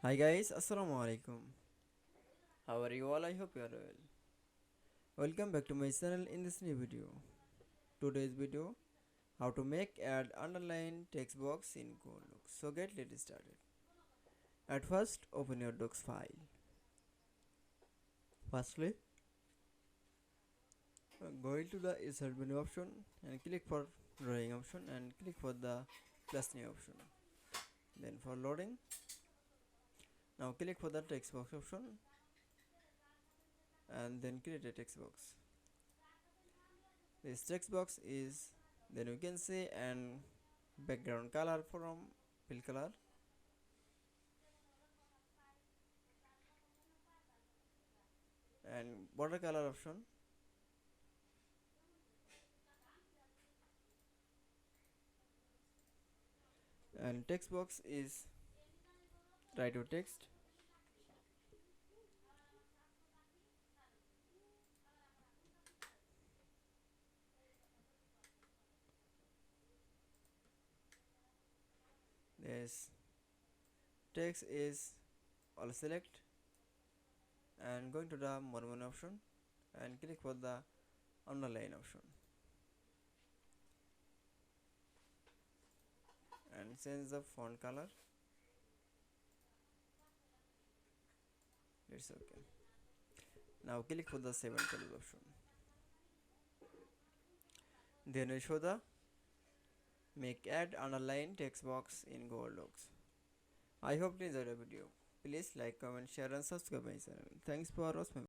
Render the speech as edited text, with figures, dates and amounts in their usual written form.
Hi guys, Assalamu Walaikum. How are you all? I hope you are well. Welcome back to my channel in this new video. Today's video, how to make add underline text box in Outlook. So let's started. At first, open your docs file. Firstly, go into the insert menu option and click for drawing option and click for the plus new option. Then for loading, now click for the text box option and then create a text box. This text box is, then you can say, and background color from fill color, and border color option, and text box is write your text, this text is all select and going to the more menu option and click for the underline option and change the font color. It's okay. Now click for the save and close option, then we show the make add underline text box in Google Docs. I hope you enjoyed the video. Please like, comment, share and subscribe my channel. Thanks for watching.